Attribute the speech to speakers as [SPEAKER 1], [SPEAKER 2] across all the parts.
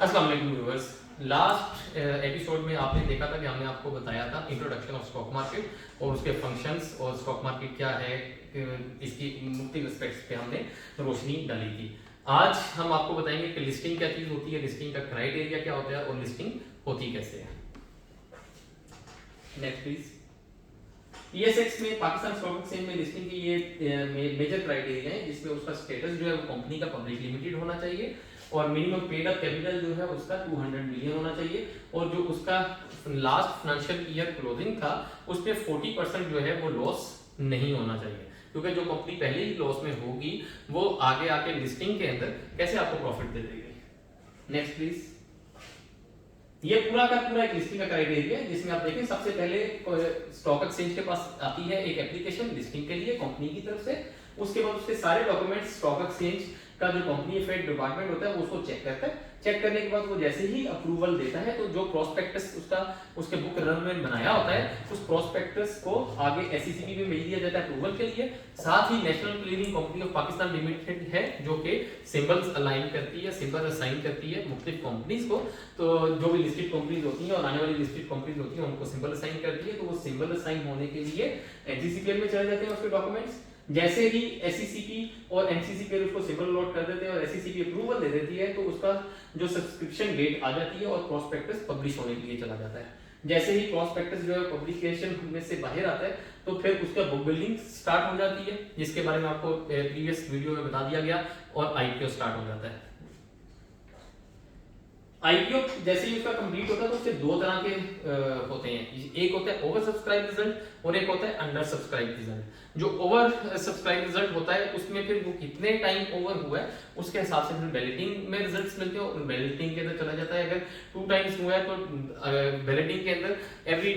[SPEAKER 1] अस्सलाम वालेकुम viewers. Last episode में आपने देखा था कि हमने आपको बताया था इंट्रोडक्शन ऑफ स्टॉक मार्केट और उसके फंक्शंस और स्टॉक मार्केट क्या है, इसकी मुख्तलिफ एस्पेक्ट्स पे हमने रोशनी डाली थी। आज हम आपको बताएंगे कि लिस्टिंग क्या चीज़ होती है, लिस्टिंग का क्राइटेरिया क्या होता है और लिस्टिंग होती कैसे है। Next please. ईएसएक्स में, पाकिस्तान स्टॉक एक्सचेंज में लिस्टिंग की ये मेजर क्राइटेरिया है, जिसमें उसका स्टेटस जो है वो कंपनी का पब्लिक लिमिटेड होना चाहिए और मिनिमम पेड अप कैपिटल जो है उसका 200 मिलियन होना चाहिए और जो उसका लास्ट फाइनेंशियल ईयर क्लोजिंग था उसमें 40% जो है वो लॉस नहीं होना चाहिए, क्योंकि जो कंपनी पहले ही लॉस में होगी वो आगे आके लिस्टिंग के अंदर कैसे आपको प्रॉफिट दे देगी। Next please. ये पूरा का पूरा एक लिस्टिंग का क्राइटेरिया है, जिसमें आप देखें सबसे पहले स्टॉक एक्सचेंज के पास आती है एक एप्लीकेशन लिस्टिंग के लिए कंपनी की तरफ से। उसके बाद उसके सारे डॉक्यूमेंट्स स्टॉक एक्सचेंज का जो कंपनी अफेयर डिपार्टमेंट होता है वो उसको चेक करता है। चेक करने के बाद वो जैसे ही अप्रूवल देता है तो जो प्रोस्पेक्टस उसका उसके बुक रन में बनाया होता है उस प्रोस्पेक्टस को आगे एसईसीपी में भेज दिया जाता है अप्रूवल के लिए। साथ ही national clearing company of Pakistan limited है जो कि सिंबल्स अलाइन करती है, सिंबल असाइन करती है मुख्तलिफ कंपनीज को। तो जो भी लिस्टेड कंपनीज होती हैं और आने वाली लिस्टेड कंपनीज होती हैं उनको सिंबल असाइन करती है, तो वो सिंबल असाइन होने के लिए एनसीसीपीएल में चले जाते हैं उसके डॉक्यूमेंट्स। जैसे ही एससीसीपी और एनसीसीपीएल उसको सिंबल लॉट कर देते हैं और एससीसीपी अप्रूवल दे देती है तो उसका जो सब्सक्रिप्शन डेट आ जाती है और प्रोस्पेक्टस पब्लिश होने के लिए चला जाता है। जैसे ही प्रोस्पेक्टस जो है पब्लिकेशन में से बाहर आता है तो फिर उसका बुक बिल्डिंग स्टार्ट हो जाती है, जिसके बारे में आपको प्रीवियस वीडियो में बता दिया गया, और आईपीओ स्टार्ट हो जाता है। आईपीओ जैसे ही उसका कंप्लीट होता है तो उसके दो तरह के होते हैं, एक होता है ओवर सब्सक्राइब रिजल्ट और एक होता है अंडर सब्सक्राइब रिजल्ट। जो ओवर सब्सक्राइब रिजल्ट होता है उसमें फिर वो कितने टाइम ओवर हुआ है उसके हिसाब से फिर बैलेटिंग में रिजल्ट्स मिलते हैं और बैलेटिंग के अंदर चला जाता है। अगर 2 टाइम्स हुआ है तो बैलेटिंग के अंदर एवरी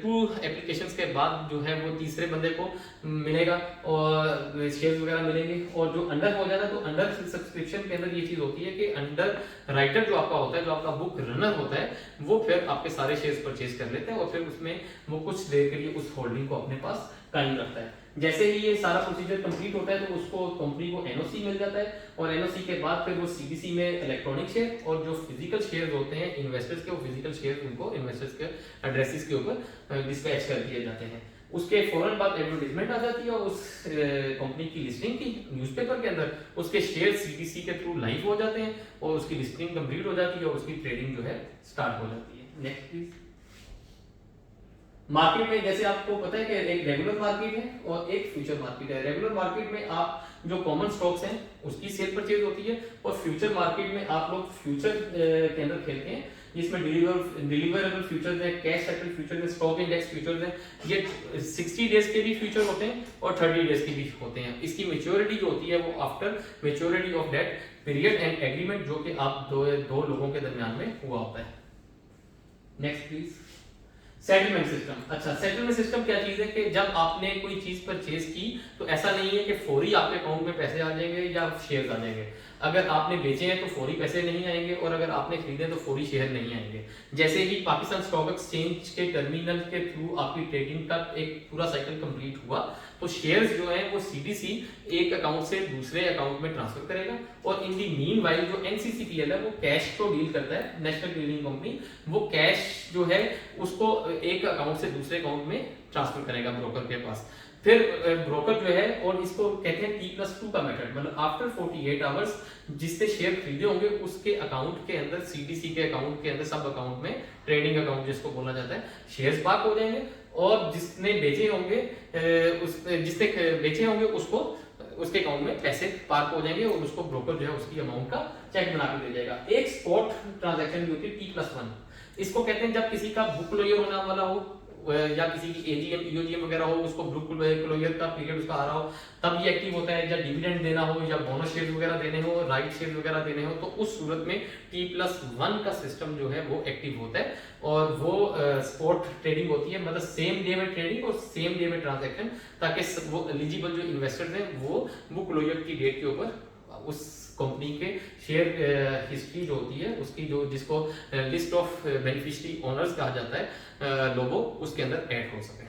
[SPEAKER 1] 2 एप्लीकेशंस के बाद जो है वो तीसरे बंदे को मिलेगा और शेयर्स वगैरह मिलेंगे। और जो अंडर हो जाता है तो अंडर सब्सक्रिप्शन के अंदर ये चीज होती है कि अंडर राइटर जो आपका होता है, जो आपका बुक रनर होता है, वो फिर आपके सारे शेयर्स परचेज कर लेते हैं और फिर उसमें वो कुछ देर के लिए उस होल्डिंग को अपने पास कायम रखता है। जैसे ही ये सारा प्रोसीजर कंप्लीट होता है तो उसको कंपनी को एनओसी मिल जाता है और एनओसी के बाद फिर वो सीबीसी में इलेक्ट्रॉनिक शेयर और जो फिजिकल शेयर होते हैं इन्वेस्टर्स के, वो फिजिकल शेयर उनको इन्वेस्टर्स के एड्रेसेस के ऊपर डिस्पैच कर दिए जाते हैं। उसके फौरन बाद एडवर्टाइजमेंट आ जाती है और उस कंपनी की लिस्टिंग की न्यूज़पेपर के अंदर उसके शेयर सीटीसी के थ्रू लाइव हो जाते हैं और उसकी लिस्टिंग कंप्लीट हो जाती है और उसकी ट्रेडिंग जो है स्टार्ट हो जाती है। Next please. मार्केट में जैसे आपको पता है कि एक रेगुलर मार्केट है और एक फ्यूचर मार्केट है। रेगुलर मार्केट में आप जो कॉमन स्टॉक्स हैं उसकी सेल परचेज होती है और फ्यूचर मार्केट में आप लोग फ्यूचर के अंदर खेलते हैं, जिसमें डिलीवरेबल फ्यूचर्स है, कैश सेटल्ड फ्यूचर्स है, स्टॉक इंडेक्स फ्यूचर्स है। ये 60 डेज के भी फ्यूचर होते हैं और 30 डेज के भी होते हैं। इसकी मेच्योरिटी जो होती है वो after maturity of that period and agreement जो कि आप दो लोगों के दरमियान में हुआ होता है। Next please. Settlement system. अच्छा, सेटलमेंट सिस्टम क्या चीज है कि जब आपने कोई चीज परचेज की तो ऐसा नहीं है कि फौरी आपके अकाउंट में पैसे आ जाएंगे या शेयर्स आ जाएंगे। अगर आपने बेचे हैं तो फौरी पैसे नहीं आएंगे और अगर आपने खरीदे तो फौरी शेयर नहीं आएंगे। जैसे ही पाकिस्तान स्टॉक एक्सचेंज के टर्मिनल के थ्रू आपकी ट्रेडिंग का एक पूरा साइकिल कंप्लीट हुआ तो शेयर्स जो है वो सीडीसी एक अकाउंट से दूसरे अकाउंट में ट्रांसफर करेगा और इन दी मीनवाइल जो एनसीसीपीएल है वो कैश को डील करता है, नेशनल क्लीयरिंग कंपनी, वो कैश जो है उसको एक अकाउंट से दूसरे अकाउंट में ट्रांसफर करेगा ब्रोकर के पास। फिर ब्रोकर जो है, और इसको कहते हैं T+2 का मेथड, मतलब आफ्टर 48 आवर्स जिससे शेयर खरीदे होंगे उसके अकाउंट के अंदर, सीडीसी के अकाउंट के अंदर, सब अकाउंट में, ट्रेडिंग अकाउंट जिसको बोला जाता है, शेयर्स पार्क हो जाएंगे और जिसने बेचे होंगे उसको उसके अकाउंट में पैसे पार्क हो जाएंगे और उसको ब्रोकर जो है उसकी अमाउंट का चेक बना के दे जाएगा। एक स्पॉट ट्रांजैक्शन होती है T+1। इसको कहते हैं जब किसी का बुक क्लोजर होने वाला हो या किसी की एजीएम ईओजीएम वगैरह हो, उसको बुक क्लोजर का पीरियड उसका आ रहा हो, तब ये एक्टिव होता है। या डिविडेंड देना हो या बोनस शेयर वगैरह देने हो, राइट शेयर वगैरह देने हो, तो उस सूरत में T+1 का सिस्टम जो है वो एक्टिव होता है और वो स्पॉट ट्रेडिंग होती है, मतलब सेम डे में ट्रेडिंग और सेम डे में ट्रांजैक्शन, ताकि वो एलिजिबल जो इन्वेस्टर्स हैं वो बुक क्लोजर की डेट के ऊपर उस कंपनी के शेयर हिस्ट्री जो होती है उसकी, जो जिसको लिस्ट ऑफ बेनिफिशियरी ओनर्स कहा जाता है, लोगो, उसके अंदर ऐड हो सके।